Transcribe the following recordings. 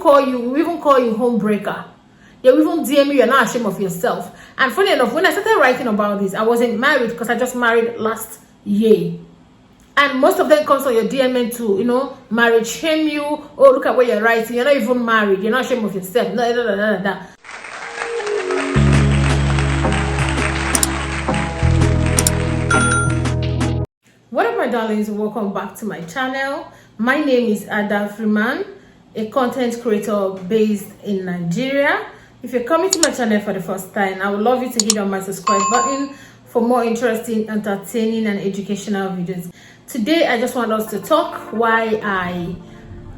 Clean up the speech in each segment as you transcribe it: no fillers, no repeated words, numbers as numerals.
call you homebreaker. They will even DM you, you're not ashamed of yourself. And funny enough, when I started writing about this, I wasn't married because I just married last year. And most of them comes on your DM to, you know, marriage shame you. Oh, look at what you're writing. You're not even married. You're not ashamed of yourself. What up, my darlings? Welcome back to my channel. My name is Ada Freeman, a content creator based in Nigeria. If you're coming to my channel for the first time, I would love you to hit on my subscribe button for more interesting, entertaining, and educational videos. Today, I just want us to talk why I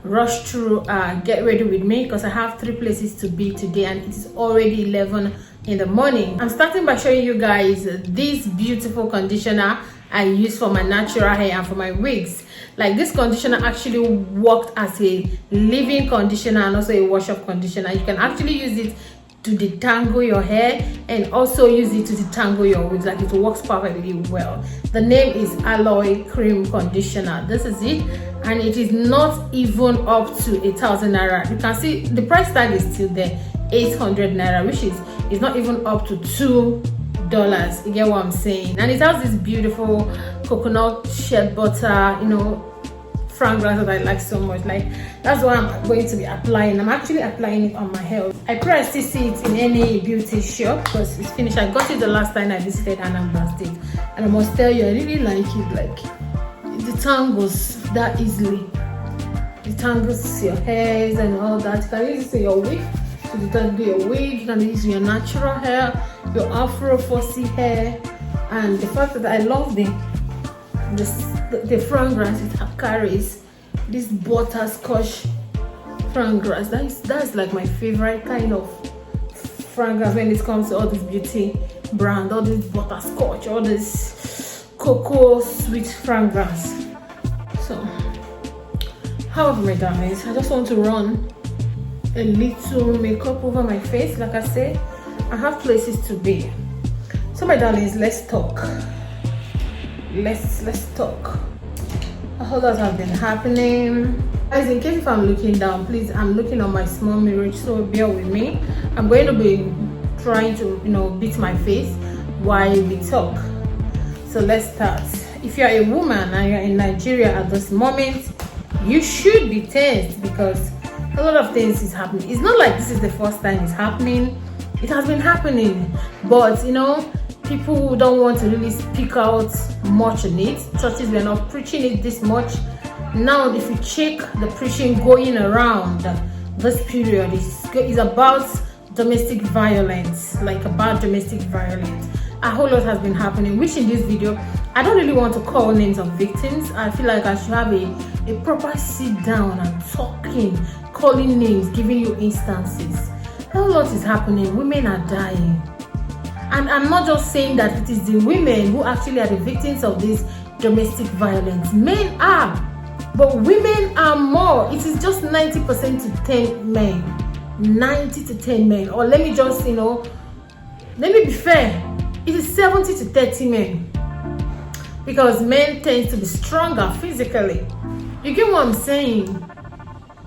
rush through Get Ready With Me, because I have 3 places to be today and it is already 11 in the morning. I'm starting by showing you guys this beautiful conditioner I use for my natural hair and for my wigs. Like, this conditioner actually worked as a leave-in conditioner and also a wash-up conditioner. You can actually use it to detangle your hair and also use it to detangle your wigs. Like, it works perfectly well. The name is Aloe Cream Conditioner. This is it, and it is not even up to 1,000 naira. You can see the price tag is still there, 800 naira, which is not even up to $2. You get what I'm saying? And it has this beautiful coconut shea butter, you know, fragrance that I like so much. Like, that's what I'm going to be applying. I'm actually applying it on my hair. I pray I still see it in any beauty shop because it's finished. I got it the last time I visited Anambra State, and I must tell you, I really like it. Like, it detangles that easily. It detangles your hairs and all that. You can use it in your wig to detangle your wig. You can use your natural hair, your Afro Fussy hair, and the fact that I love the fragrance it carries, this butterscotch fragrance. That's like my favorite kind of fragrance when it comes to all this beauty brand, all this butterscotch, all this cocoa sweet fragrance. So, however, my darlings, I just want to run a little makeup over my face. Like I said, I have places to be. So, my darlings, let's talk. Let's talk. A whole lot has been happening. Guys, in case if I'm looking down, please, I'm looking on my small mirror, so bear with me. I'm going to be trying to, you know, beat my face while we talk. So let's start. If you're a woman and you're in Nigeria at this moment, you should be tense because a lot of things is happening. It's not like this is the first time it's happening. It has been happening, but you know, people don't want to really speak out much on it. Churches were not preaching it this much. Now, if you check the preaching going around this period, is about domestic violence, like about domestic violence. A whole lot has been happening, which in this video, I don't really want to call names of victims. I feel like I should have a proper sit down and talking, calling names, giving you instances. A whole lot is happening. Women are dying. And I'm not just saying that it is the women who actually are the victims of this domestic violence. Men are, but women are more. It is just 90% to 10 men. 90 to 10 men. Or let me just, you know, let me be fair. It is 70 to 30 men. Because men tend to be stronger physically. You get what I'm saying?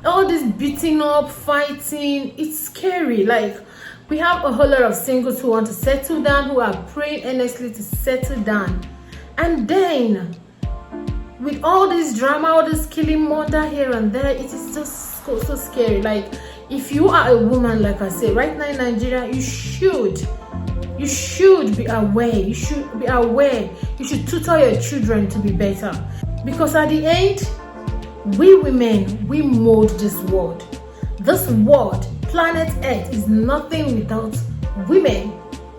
All this beating up, fighting, it's scary. Like, we have a whole lot of singles who want to settle down, who are praying earnestly to settle down. And then, with all this drama, all this killing murder here and there, it is just so scary. Like, if you are a woman, like I said, right now in Nigeria, you should be aware. You should be aware. You should tutor your children to be better. Because at the end, we women, we mold this world. This world, planet Earth, is nothing without women.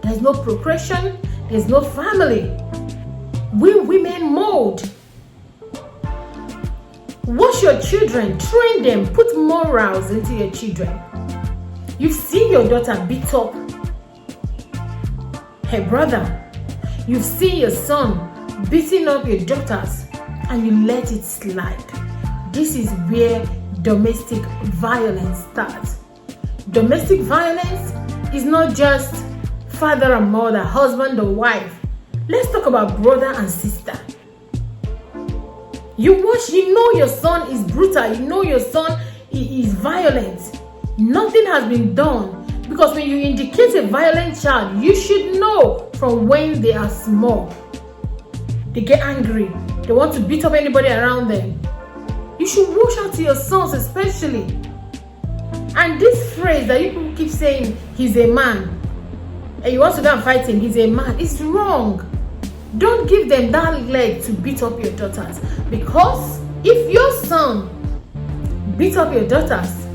There's no procreation, there's no family. We women mold. Wash your children, train them, put morals into your children. You've seen your daughter beat up her brother. You've seen your son beating up your daughters, and you let it slide. This is where domestic violence starts. Domestic violence is not just father and mother, husband and wife. Let's talk about brother and sister. You know your son is brutal, you know your son is violent. Nothing has been done. Because when you indicate a violent child, you should know from when they are small. They get angry. They want to beat up anybody around them. You should watch out to your sons especially. And this phrase that you people keep saying, he's a man, and you want to go and fight him, he's a man, it's wrong. Don't give them that leg to beat up your daughters. Because if your son beats up your daughters,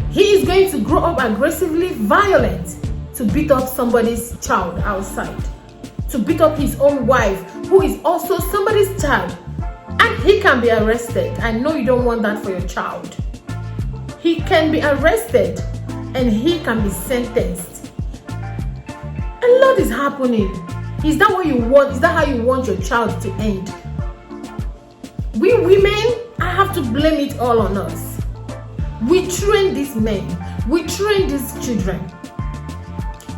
he is going to grow up aggressively violent to beat up somebody's child outside, to beat up his own wife, who is also somebody's child, and he can be arrested. I know you don't want that for your child. He can be arrested and he can be sentenced. A lot is happening. Is that what you want? Is that how you want your child to end? We women, I have to blame it all on us. We train these men. We train these children.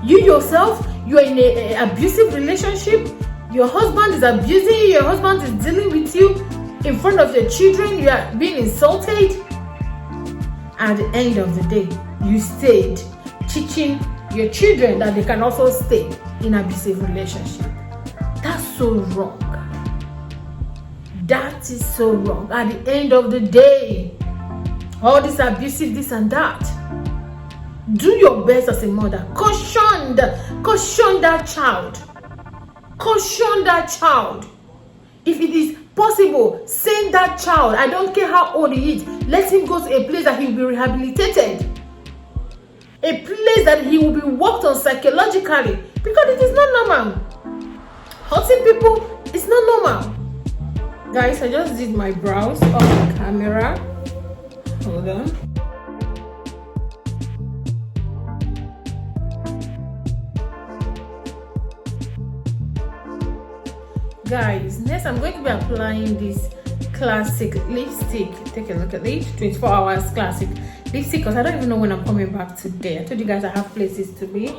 You yourself, you are in an abusive relationship. Your husband is abusing you. Your husband is dealing with you in front of your children. You are being insulted. At the end of the day, you stayed teaching your children that they can also stay in abusive relationship. That's so wrong. That is so wrong. At the end of the day, all this abusive, this and that. Do your best as a mother. Caution that child. Caution that child. If it is possible, send that child. I don't care how old he is. Let him go to a place that he will be rehabilitated. A place that he will be worked on psychologically. Because it is not normal. Hurting people is not normal. Guys, I just did my brows on camera. Hold on. Guys, next I'm going to be applying this classic lipstick. Take a look at this 24 hours classic lipstick, because I don't even know when I'm coming back today. I told you guys I have places to be.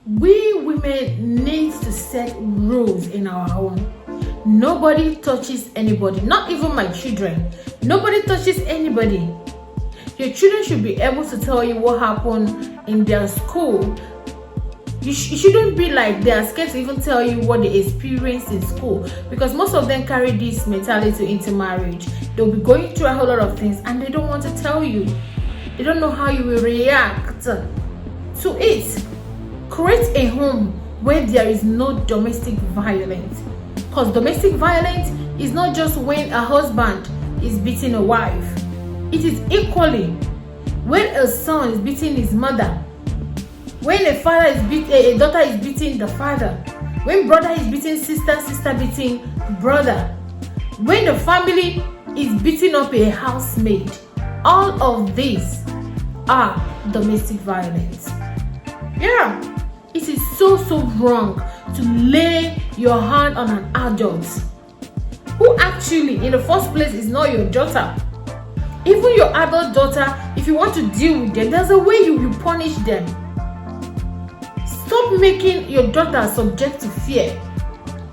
We women need to set rules in our home. Nobody touches anybody, not even my children. Nobody touches anybody. Your children should be able to tell you what happened in their school. You shouldn't be like they are scared to even tell you what they experienced in school, because most of them carry this mentality into marriage. They'll be going through a whole lot of things and they don't want to tell you. They don't know how you will react to it. Create a home where there is no domestic violence. Because domestic violence is not just when a husband is beating a wife. It is equally when a son is beating his mother, when a daughter is beating the father, when brother is beating sister, sister beating brother, when the family is beating up a housemaid. All of these are domestic violence. Yeah. It is so wrong to lay your hand on an adult who actually in the first place is not your daughter. Even your adult daughter, if you want to deal with them, there's a way you punish them. Stop making your daughter subject to fear.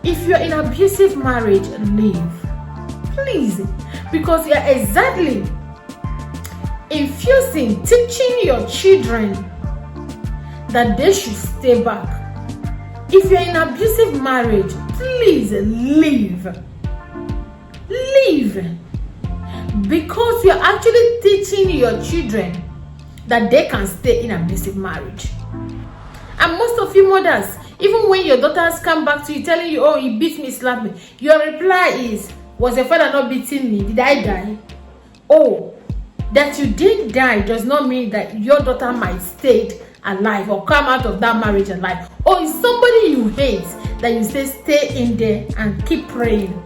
If you're in abusive marriage, leave. Please. Because you're exactly teaching your children that they should stay back. If you're in abusive marriage, please leave. Leave. Because you're actually teaching your children that they can stay in abusive marriage. And most of you mothers, even when your daughters come back to you telling you, oh, he beat me, slapped me, your reply is, was your father not beating me? Did I die? Oh, that you did die does not mean that your daughter might stay alive or come out of that marriage alive. Or is somebody you hate that you say stay in there and keep praying.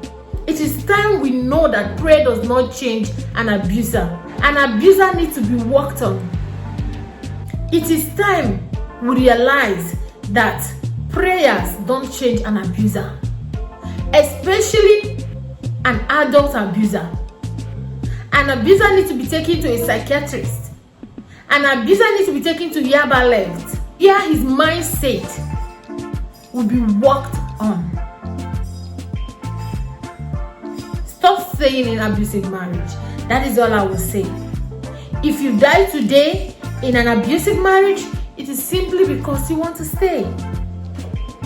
It is time we know that prayer does not change an abuser. An abuser needs to be worked on. It is time we realize that prayers don't change an abuser, especially an adult abuser. An abuser needs to be taken to a psychiatrist. An abuser needs to be taken to Yaba Left. Here his mindset will be worked on. Stop staying in abusive marriage. That is all I will say. If you die today in an abusive marriage, it is simply because you want to stay.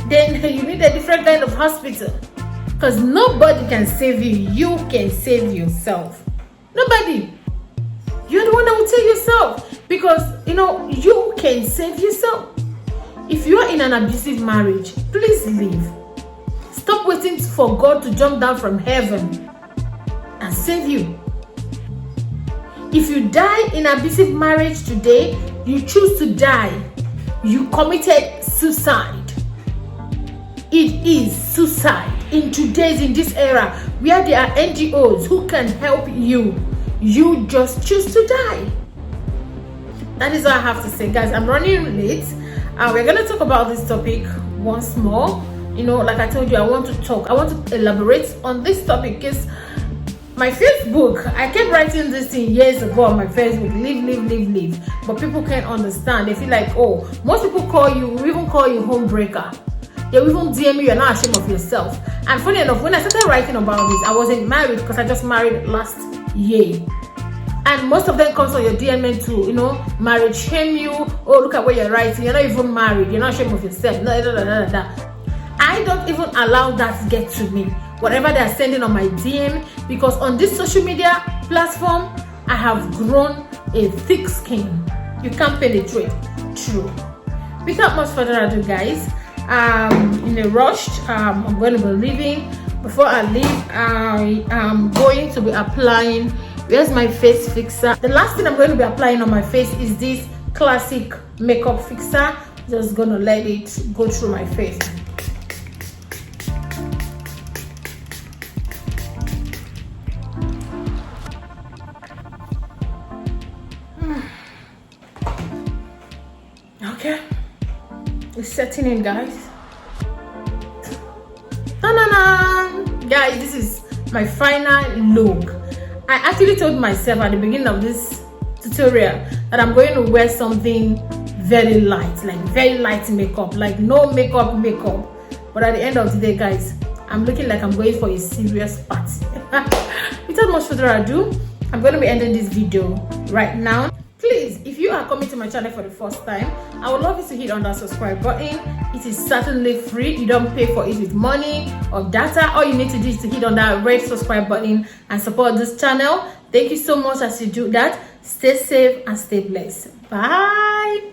Then you need a different kind of hospital. Because nobody can save you. You can save yourself. Nobody. You're the one that will save yourself. Because, you can save yourself. If you are in an abusive marriage, please leave. Stop waiting for God to jump down from heaven and save you. If you die in abusive marriage today, you choose to die, you committed suicide. It is suicide in this era where there are NGOs who can help you. You just choose to die. That is all I have to say, guys. I'm running late. We're gonna talk about this topic once more. Like I told you, I want to elaborate on this topic because my Facebook, I kept writing this thing years ago on my Facebook, leave. But people can't understand. They feel like, oh, most people even call you homebreaker. They will even DM you, you're not ashamed of yourself. And funny enough, when I started writing about this, I wasn't married because I just married last year. And most of them comes on your DM to, marriage shame you. Oh, look at what you're writing. You're not even married. You're not ashamed of yourself. I don't even allow that to get to me. Whatever they're sending on my DM, because on this social media platform, I have grown a thick skin. You can't penetrate. True. Without much further ado, guys, in a rush, I'm going to be leaving. Before I leave, I am going to be applying. Where's my face fixer? The last thing I'm going to be applying on my face is this classic makeup fixer. Just gonna let it go through my face. Okay, it's setting in, guys. Ta-da-da! Guys, this is my final look. I actually told myself at the beginning of this tutorial that I'm going to wear something very light, like very light makeup, like no makeup. But at the end of the day, guys, I'm looking like I'm going for a serious party. Without much further ado, I'm going to be ending this video right now. Please, if you are coming to my channel for the first time, I would love you to hit on that subscribe button. It is certainly free. You don't pay for it with money or data. All you need to do is to hit on that red subscribe button and support this channel. Thank you so much as you do that. Stay safe and stay blessed. Bye.